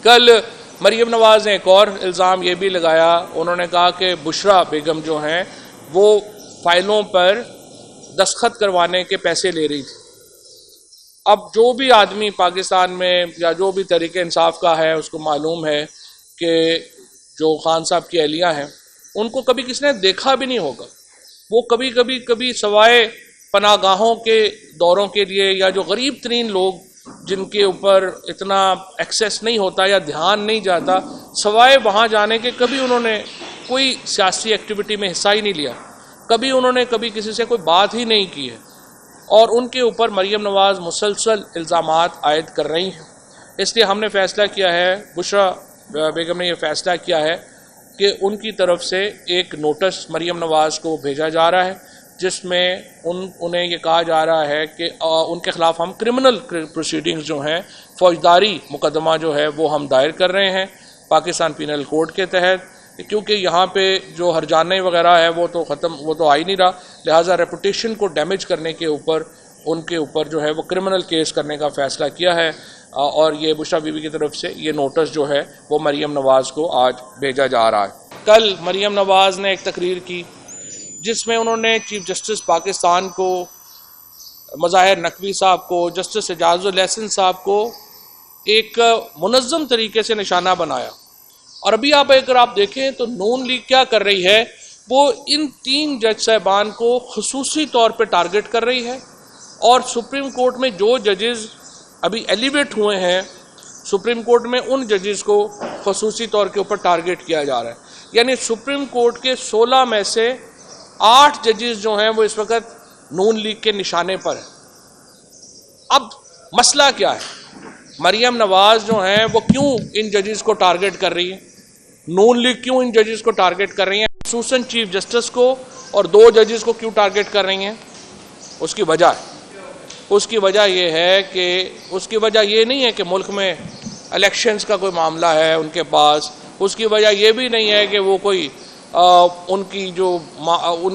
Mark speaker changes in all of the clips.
Speaker 1: کل مریم نواز نے ایک اور الزام یہ بھی لگایا، انہوں نے کہا کہ بشرا بیگم جو ہیں وہ فائلوں پر دستخط کروانے کے پیسے لے رہی تھی۔ اب جو بھی آدمی پاکستان میں یا جو بھی تحریک انصاف کا ہے اس کو معلوم ہے کہ جو خان صاحب کی اہلیہ ہیں ان کو کبھی کسی نے دیکھا بھی نہیں ہوگا، وہ کبھی سوائے پناہ گاہوں کے دوروں کے لیے یا جو غریب ترین لوگ جن کے اوپر اتنا ایکسیس نہیں ہوتا یا دھیان نہیں جاتا، سوائے وہاں جانے کے کبھی انہوں نے کوئی سیاسی ایکٹیویٹی میں حصہ ہی نہیں لیا، کبھی انہوں نے کبھی کسی سے کوئی بات ہی نہیں کی ہے، اور ان کے اوپر مریم نواز مسلسل الزامات عائد کر رہی ہیں۔ اس لیے ہم نے فیصلہ کیا ہے، بشرا بیگم نے یہ فیصلہ کیا ہے کہ ان کی طرف سے ایک نوٹس مریم نواز کو بھیجا جا رہا ہے جس میں انہیں یہ کہا جا رہا ہے کہ ان کے خلاف ہم کرمنل پروسیڈنگز جو ہیں، فوجداری مقدمہ جو ہے وہ ہم دائر کر رہے ہیں پاکستان پینل کوڈ کے تحت، کیونکہ یہاں پہ جو ہرجانے وغیرہ ہے وہ تو آ ہی نہیں رہا، لہٰذا ریپوٹیشن کو ڈیمیج کرنے کے اوپر ان کے اوپر جو ہے وہ کرمنل کیس کرنے کا فیصلہ کیا ہے، اور یہ بشرا بی بی کی طرف سے یہ نوٹس جو ہے وہ مریم نواز کو آج بھیجا جا رہا ہے۔ کل مریم نواز نے ایک تقریر کی جس میں انہوں نے چیف جسٹس پاکستان کو، مظاہر نقوی صاحب کو، جسٹس اعجاز الاحسن صاحب کو ایک منظم طریقے سے نشانہ بنایا، اور ابھی اگر آپ دیکھیں تو نون لیگ کیا کر رہی ہے، وہ ان 3 جج صاحبان کو خصوصی طور پہ ٹارگٹ کر رہی ہے، اور سپریم کورٹ میں جو ججز ابھی ایلیویٹ ہوئے ہیں سپریم کورٹ میں ان ججز کو خصوصی طور کے اوپر ٹارگٹ کیا جا رہا ہے، یعنی سپریم کورٹ کے 16 میں سے 8 ججز جو ہیں وہ اس وقت نون لیگ کے نشانے پر ہیں۔ اب مسئلہ کیا ہے؟ مریم نواز جو ہیں وہ کیوں ان ججز کو ٹارگٹ کر رہی ہیں؟ نون لیگ کیوں ان ججز کو ٹارگٹ کر رہی ہیں؟ خصوصاً چیف جسٹس کو اور 2 ججز کو کیوں ٹارگٹ کر رہی ہیں؟ اس کی وجہ یہ ہے کہ اس کی وجہ یہ نہیں ہے کہ ملک میں الیکشنز کا کوئی معاملہ ہے ان کے پاس، اس کی وجہ یہ بھی نہیں ہے کہ وہ کوئی ان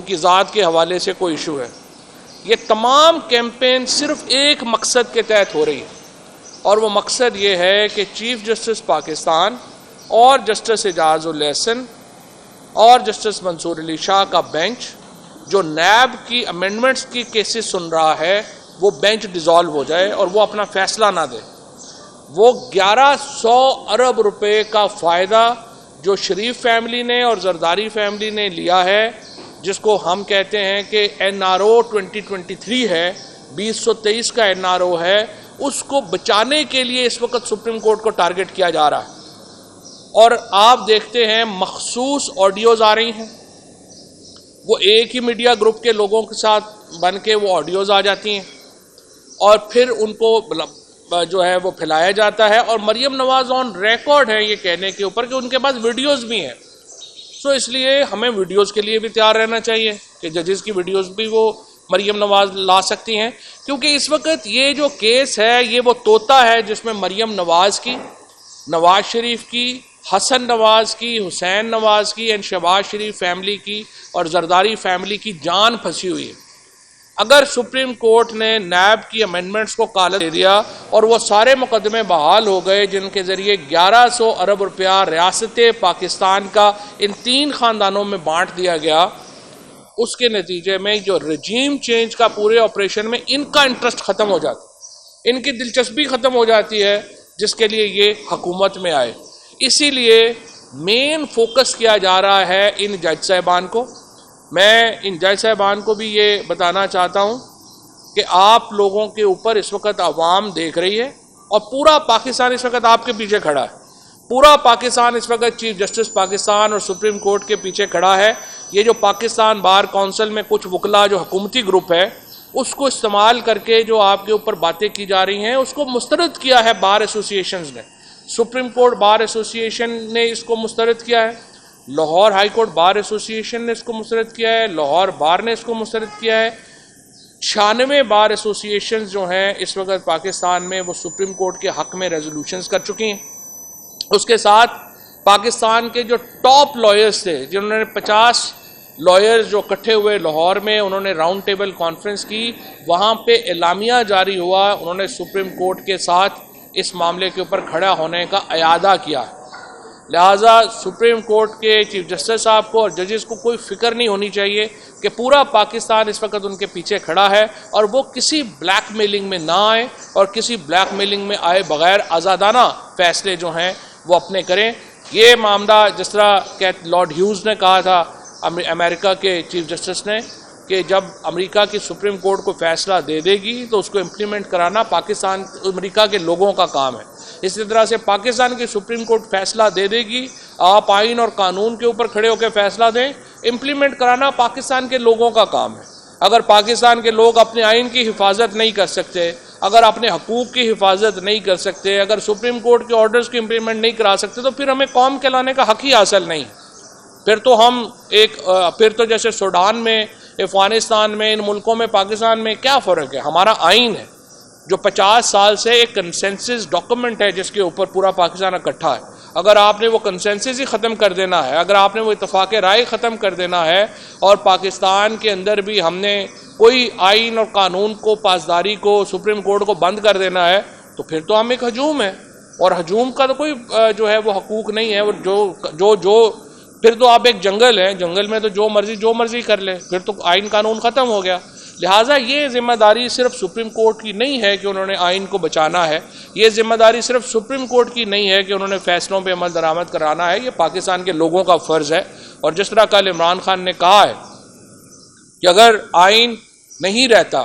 Speaker 1: کی ذات کے حوالے سے کوئی ایشو ہے۔ یہ تمام کیمپین صرف ایک مقصد کے تحت ہو رہی ہے، اور وہ مقصد یہ ہے کہ چیف جسٹس پاکستان اور جسٹس اعجاز الاحسن اور جسٹس منصور علی شاہ کا بینچ جو نیب کی امینڈمنٹس کی کیسز سن رہا ہے وہ بینچ ڈیزالو ہو جائے اور وہ اپنا فیصلہ نہ دے۔ وہ 1100 ارب روپے کا فائدہ جو شریف فیملی نے اور زرداری فیملی نے لیا ہے، جس کو ہم کہتے ہیں کہ NRO 2023 ہے، 2023 کا NRO ہے، اس کو بچانے کے لیے اس وقت سپریم کورٹ کو ٹارگٹ کیا جا رہا ہے، اور آپ دیکھتے ہیں مخصوص آڈیوز آ رہی ہیں، وہ ایک ہی میڈیا گروپ کے لوگوں کے ساتھ بن کے وہ آڈیوز آ جاتی ہیں اور پھر ان کو جو ہے وہ پھیلایا جاتا ہے، اور مریم نواز آن ریکارڈ ہے یہ کہنے کے اوپر کہ ان کے پاس ویڈیوز بھی ہیں۔ سو اس لیے ہمیں ویڈیوز کے لیے بھی تیار رہنا چاہیے کہ ججز کی ویڈیوز بھی وہ مریم نواز لا سکتی ہیں، کیونکہ اس وقت یہ جو کیس ہے یہ وہ طوطا ہے جس میں مریم نواز کی، نواز شریف کی، حسن نواز کی، حسین نواز کی، اینڈ شہباز شریف فیملی کی اور زرداری فیملی کی جان پھنسی ہوئی ہے۔ اگر سپریم کورٹ نے نیب کی امینڈمنٹس کو کالا دے دیا اور وہ سارے مقدمے بحال ہو گئے جن کے ذریعے 1100 ارب روپیہ ریاست پاکستان کا ان 3 خاندانوں میں بانٹ دیا گیا، اس کے نتیجے میں جو رجیم چینج کا پورے آپریشن میں ان کا انٹرسٹ ختم ہو جاتا ہے، ان کی دلچسپی ختم ہو جاتی ہے جس کے لیے یہ حکومت میں آئے۔ اسی لیے مین فوکس کیا جا رہا ہے ان جج صاحبان کو۔ میں ان جج صاحبان کو بھی یہ بتانا چاہتا ہوں کہ آپ لوگوں کے اوپر اس وقت عوام دیکھ رہی ہے، اور پورا پاکستان اس وقت آپ کے پیچھے کھڑا ہے، پورا پاکستان اس وقت چیف جسٹس پاکستان اور سپریم کورٹ کے پیچھے کھڑا ہے۔ یہ جو پاکستان بار کونسل میں کچھ وکلا جو حکومتی گروپ ہے اس کو استعمال کر کے جو آپ کے اوپر باتیں کی جا رہی ہیں اس کو مسترد کیا ہے بار ایسوسیشنز نے، سپریم کورٹ بار ایسوسیشن نے اس کو مسترد کیا ہے، Lahore high court bar association نے اس کو مسترد کیا ہے، لاہور بار نے اس کو مسترد کیا ہے۔ 96 بار ایسوسیشنز جو ہیں اس وقت پاکستان میں وہ سپریم کورٹ کے حق میں ریزولوشنز کر چکی ہیں۔ اس کے ساتھ پاکستان کے جو ٹاپ لائرز تھے، جنہوں نے 50 لائرز جو اکٹھے ہوئے لاہور میں، انہوں نے راؤنڈ ٹیبل کانفرنس کی، وہاں پہ اعلامیہ جاری ہوا، انہوں نے سپریم کورٹ کے ساتھ اس معاملے کے اوپر کھڑا ہونے کا اعادہ کیا ہے. لہٰذا سپریم کورٹ کے چیف جسٹس صاحب کو اور ججز کو کوئی فکر نہیں ہونی چاہیے کہ پورا پاکستان اس وقت ان کے پیچھے کھڑا ہے اور وہ کسی بلیک میلنگ میں نہ آئے اور کسی بلیک میلنگ میں آئے بغیر آزادانہ فیصلے جو ہیں وہ اپنے کریں. یہ معاملہ جس طرح کہ لارڈ ہیوز نے کہا تھا امریکہ کے چیف جسٹس نے کہ جب امریکہ کی سپریم کورٹ کو فیصلہ دے دے گی تو اس کو امپلیمنٹ کرانا امریکہ کے لوگوں کا کام ہے. اسی طرح سے پاکستان کی سپریم کورٹ فیصلہ دے دے گی، آپ آئین اور قانون کے اوپر کھڑے ہو کے فیصلہ دیں، امپلیمنٹ کرانا پاکستان کے لوگوں کا کام ہے. اگر پاکستان کے لوگ اپنے آئین کی حفاظت نہیں کر سکتے، اگر اپنے حقوق کی حفاظت نہیں کر سکتے، اگر سپریم کورٹ کے آرڈرز کی امپلیمنٹ نہیں کرا سکتے تو پھر ہمیں قوم کہلانے کا حق ہی حاصل نہیں. پھر تو جیسے سوڈان میں، افغانستان میں، ان ملکوں میں پاکستان میں کیا فرق ہے؟ ہمارا آئین ہے جو 50 سال سے ایک کنسنسس ڈاکومنٹ ہے جس کے اوپر پورا پاکستان اکٹھا ہے. اگر آپ نے وہ کنسنسس ہی ختم کر دینا ہے، اگر آپ نے وہ اتفاق رائے ختم کر دینا ہے اور پاکستان کے اندر بھی ہم نے کوئی آئین اور قانون کو، پاسداری کو، سپریم کورٹ کو بند کر دینا ہے تو پھر تو ہم ایک ہجوم ہے، اور ہجوم کا تو کوئی جو ہے وہ حقوق نہیں ہے. پھر تو آپ ایک جنگل ہے، جنگل میں تو جو مرضی کر لے، پھر تو آئین قانون ختم ہو گیا. لہٰذا یہ ذمہ داری صرف سپریم کورٹ کی نہیں ہے کہ انہوں نے آئین کو بچانا ہے، یہ ذمہ داری صرف سپریم کورٹ کی نہیں ہے کہ انہوں نے فیصلوں پہ عمل درآمد کرانا ہے، یہ پاکستان کے لوگوں کا فرض ہے. اور جس طرح کل عمران خان نے کہا ہے کہ اگر آئین نہیں رہتا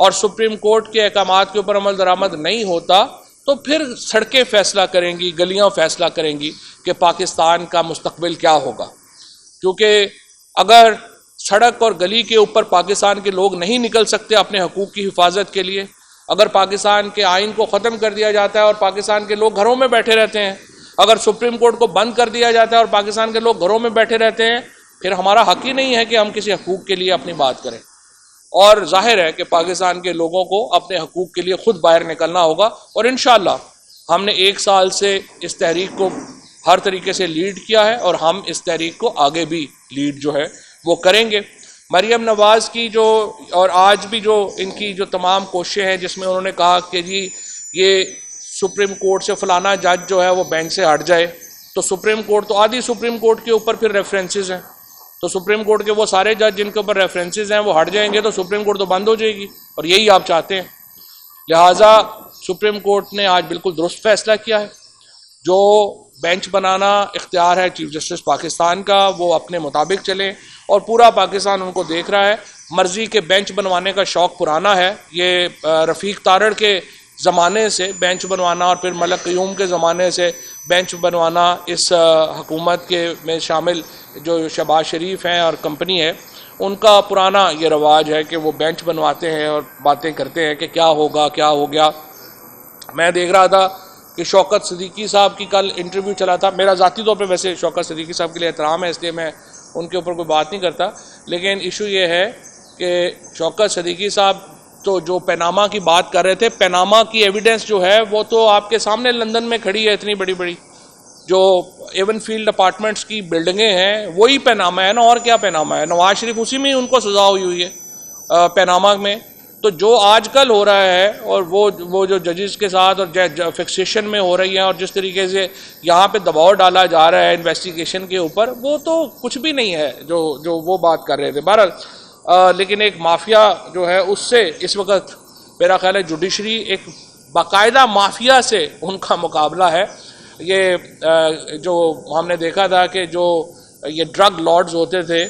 Speaker 1: اور سپریم کورٹ کے احکامات کے اوپر عمل درآمد نہیں ہوتا تو پھر سڑکیں فیصلہ کریں گی، گلیاں فیصلہ کریں گی کہ پاکستان کا مستقبل کیا ہوگا. کیونکہ اگر سڑک اور گلی کے اوپر پاکستان کے لوگ نہیں نکل سکتے اپنے حقوق کی حفاظت کے لیے، اگر پاکستان کے آئین کو ختم کر دیا جاتا ہے اور پاکستان کے لوگ گھروں میں بیٹھے رہتے ہیں، اگر سپریم کورٹ کو بند کر دیا جاتا ہے اور پاکستان کے لوگ گھروں میں بیٹھے رہتے ہیں، پھر ہمارا حق ہی نہیں ہے کہ ہم کسی حقوق کے لیے اپنی بات کریں. اور ظاہر ہے کہ پاکستان کے لوگوں کو اپنے حقوق کے لیے خود باہر نکلنا ہوگا. اور انشاءاللہ ہم نے 1 سال سے اس تحریک کو ہر طریقے سے لیڈ کیا ہے اور ہم اس تحریک کو آگے بھی لیڈ جو ہے وہ کریں گے. مریم نواز کی اور آج بھی ان کی جو تمام کوششیں ہیں جس میں انہوں نے کہا کہ جی یہ سپریم کورٹ سے فلانا جج جو ہے وہ بینچ سے ہٹ جائے، تو سپریم کورٹ تو آدھی سپریم کورٹ کے اوپر پھر ریفرنسز ہیں، تو سپریم کورٹ کے وہ سارے جج جن کے اوپر ریفرنسز ہیں وہ ہٹ جائیں گے تو سپریم کورٹ تو بند ہو جائے گی، اور یہی آپ چاہتے ہیں. لہٰذا سپریم کورٹ نے آج بالکل درست فیصلہ کیا ہے. جو بینچ بنانا اختیار ہے چیف جسٹس پاکستان کا، وہ اپنے مطابق چلیں، اور پورا پاکستان ان کو دیکھ رہا ہے. مرضی کے بینچ بنوانے کا شوق پرانا ہے، یہ رفیق تارڑ کے زمانے سے بینچ بنوانا اور پھر ملک قیوم کے زمانے سے بینچ بنوانا، اس حکومت کے میں شامل جو شہباز شریف ہیں اور کمپنی ہے ان کا پرانا یہ رواج ہے کہ وہ بینچ بنواتے ہیں اور باتیں کرتے ہیں کہ کیا ہوگا کیا ہو گیا. میں دیکھ رہا تھا کہ شوکت صدیقی صاحب کی کل انٹرویو چلا تھا. میرا ذاتی طور پہ ویسے شوکت صدیقی صاحب کے لیے احترام ہے، اس لیے میں ان کے اوپر کوئی بات نہیں کرتا، لیکن ایشو یہ ہے کہ شوکت صدیقی صاحب تو جو پیناما کی بات کر رہے تھے، پیناما کی ایویڈنس جو ہے وہ تو آپ کے سامنے لندن میں کھڑی ہے، اتنی بڑی بڑی جو ایون فیلڈ اپارٹمنٹس کی بلڈنگیں ہیں وہی پیناما ہے نا، اور کیا پیناما ہے. نواز شریف اسی میں ان کو سزا ہوئی ہے پیناما میں. تو جو آج کل ہو رہا ہے اور وہ جو ججز کے ساتھ اور فکسیشن میں ہو رہی ہیں اور جس طریقے سے یہاں پہ دباؤ ڈالا جا رہا ہے انویسٹیگیشن کے اوپر، وہ تو کچھ بھی نہیں ہے جو وہ بات کر رہے تھے. بہرحال لیکن ایک مافیا جو ہے اس سے اس وقت میرا خیال ہے جوڈیشری ایک باقاعدہ مافیا سے ان کا مقابلہ ہے. یہ جو ہم نے دیکھا تھا کہ جو یہ ڈرگ لارڈز ہوتے تھے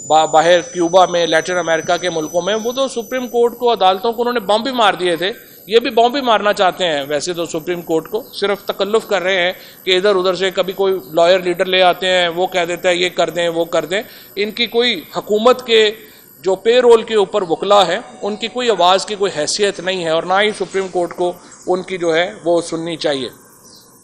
Speaker 1: باہر کیوبا میں، لیٹن امریکہ کے ملکوں میں، وہ تو سپریم کورٹ کو، عدالتوں کو انہوں نے بم بھی مار دیے تھے. یہ بھی بم بھی مارنا چاہتے ہیں ویسے تو سپریم کورٹ کو، صرف تکلف کر رہے ہیں کہ ادھر ادھر سے کبھی کوئی لائر لیڈر لے آتے ہیں، وہ کہہ دیتا ہے یہ کر دیں وہ کر دیں. ان کی کوئی حکومت کے جو پے رول کے اوپر وکلا ہے ان کی کوئی آواز کی کوئی حیثیت نہیں ہے، اور نہ ہی سپریم کورٹ کو ان کی جو ہے وہ سننی چاہیے.